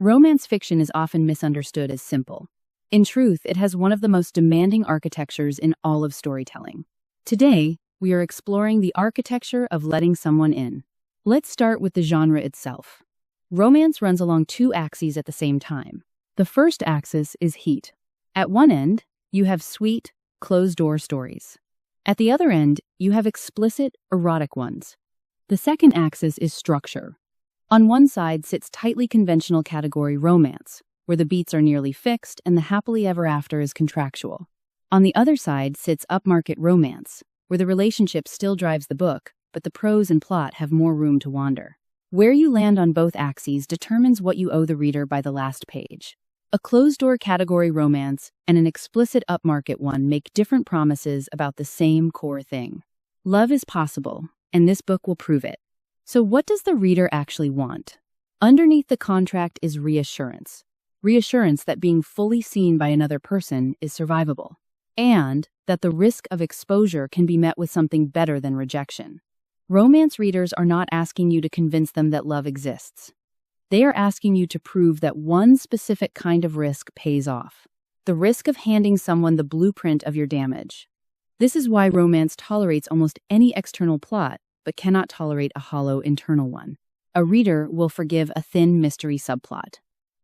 Romance fiction is often misunderstood as simple. In truth, it has one of the most demanding architectures in all of storytelling. Today, we are exploring the architecture of letting someone in. Let's start with the genre itself. Romance runs along two axes at the same time. The first axis is heat. At one end, you have sweet, closed-door stories. At the other end, you have explicit, erotic ones. The second axis is structure. On one side sits tightly conventional category romance, where the beats are nearly fixed and the happily ever after is contractual. On the other side sits upmarket romance, where the relationship still drives the book, but the prose and plot have more room to wander. Where you land on both axes determines what you owe the reader by the last page. A closed-door category romance and an explicit upmarket one make different promises about the same core thing. Love is possible, and this book will prove it. So what does the reader actually want? Underneath the contract is reassurance. Reassurance that being fully seen by another person is survivable, and that the risk of exposure can be met with something better than rejection. Romance readers are not asking you to convince them that love exists. They are asking you to prove that one specific kind of risk pays off. The risk of handing someone the blueprint of your damage. This is why romance tolerates almost any external plot, but cannot tolerate a hollow internal one. A reader will forgive a thin mystery subplot.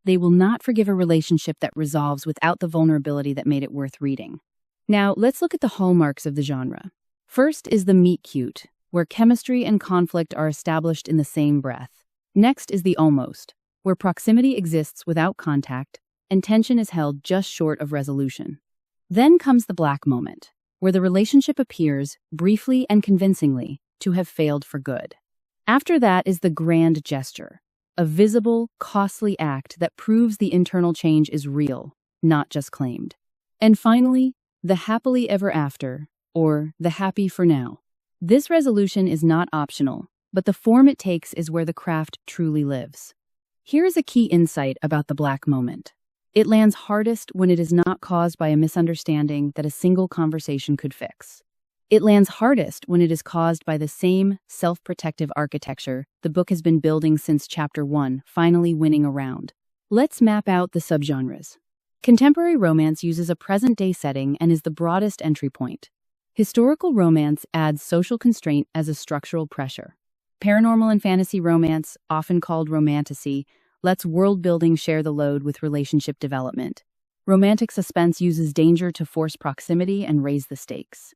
They will not forgive a relationship that resolves without the vulnerability that made it worth reading. Now, let's look at the hallmarks of the genre. First is the meet-cute, where chemistry and conflict are established in the same breath. Next is the almost, where proximity exists without contact, and tension is held just short of resolution. Then comes the black moment, where the relationship appears, briefly and convincingly, to have failed for good. After that is the grand gesture, a visible, costly act that proves the internal change is real, not just claimed. And finally, the happily ever after, or the happy for now. This resolution is not optional, but the form it takes is where the craft truly lives. Here is a key insight about the black moment. It lands hardest when it is not caused by a misunderstanding that a single conversation could fix. It lands hardest when it is caused by the same self-protective architecture the book has been building since Chapter 1, finally winning a round. Let's map out the subgenres. Contemporary romance uses a present-day setting and is the broadest entry point. Historical romance adds social constraint as a structural pressure. Paranormal and fantasy romance, often called romantasy, lets world-building share the load with relationship development. Romantic suspense uses danger to force proximity and raise the stakes.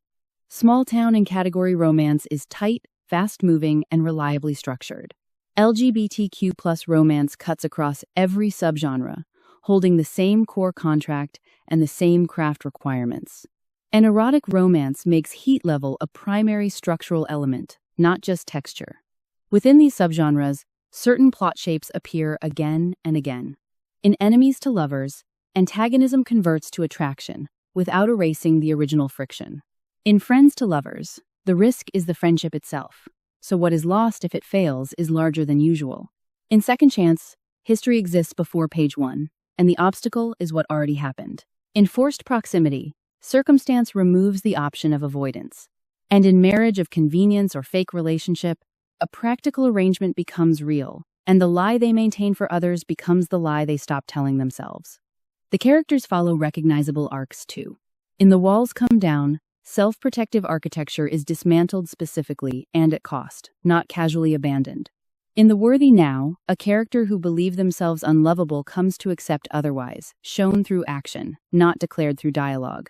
Small-town and category romance is tight, fast-moving, and reliably structured. LGBTQ+ romance cuts across every subgenre, holding the same core contract and the same craft requirements. An erotic romance makes heat level a primary structural element, not just texture. Within these subgenres, certain plot shapes appear again and again. In enemies to lovers, antagonism converts to attraction, without erasing the original friction. In friends to lovers, the risk is the friendship itself, so what is lost if it fails is larger than usual. In Second Chance, history exists before page 1, and the obstacle is what already happened. In forced proximity, circumstance removes the option of avoidance. And in marriage of convenience or fake relationship, a practical arrangement becomes real, and the lie they maintain for others becomes the lie they stop telling themselves. The characters follow recognizable arcs too. In The Walls Come Down, self-protective architecture is dismantled specifically and at cost, not casually abandoned. In The Worthy Now, a character who believed themselves unlovable comes to accept otherwise, shown through action, not declared through dialogue.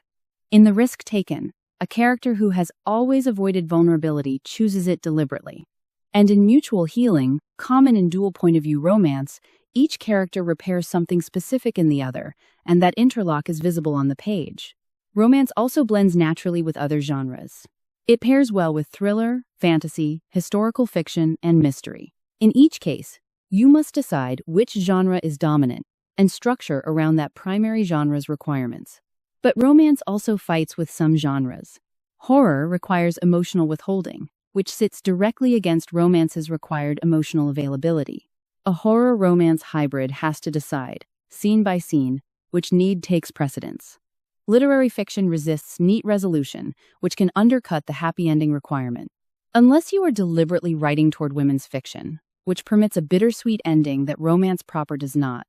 In The Risk Taken, a character who has always avoided vulnerability chooses it deliberately. And in Mutual Healing, common in dual point-of-view romance, each character repairs something specific in the other, and that interlock is visible on the page. Romance also blends naturally with other genres. It pairs well with thriller, fantasy, historical fiction, and mystery. In each case, you must decide which genre is dominant and structure around that primary genre's requirements. But romance also fights with some genres. Horror requires emotional withholding, which sits directly against romance's required emotional availability. A horror-romance hybrid has to decide, scene by scene, which need takes precedence. Literary fiction resists neat resolution, which can undercut the happy ending requirement. Unless you are deliberately writing toward women's fiction, which permits a bittersweet ending that romance proper does not,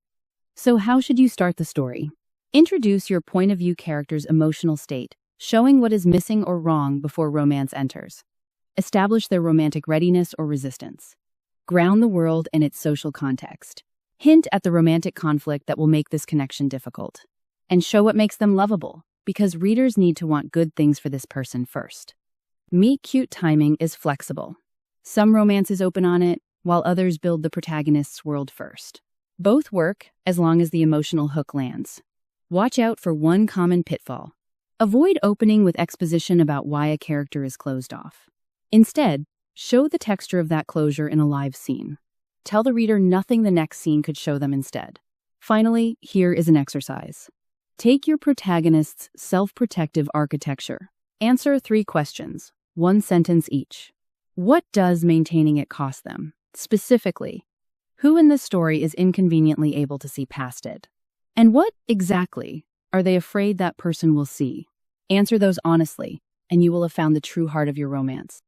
So how should you start the story? Introduce your point of view character's emotional state, showing what is missing or wrong before romance enters. Establish their romantic readiness or resistance. Ground the world in its social context. Hint at the romantic conflict that will make this connection difficult. And show what makes them lovable, because readers need to want good things for this person first. Meet cute timing is flexible. Some romances open on it, while others build the protagonist's world first. Both work as long as the emotional hook lands. Watch out for one common pitfall. Avoid opening with exposition about why a character is closed off. Instead, show the texture of that closure in a live scene. Tell the reader nothing the next scene could show them instead. Finally, here is an exercise. Take your protagonist's self-protective architecture. Answer 3 questions, 1 sentence each. What does maintaining it cost them? Specifically, who in this story is inconveniently able to see past it? And what, exactly, are they afraid that person will see? Answer those honestly, and you will have found the true heart of your romance.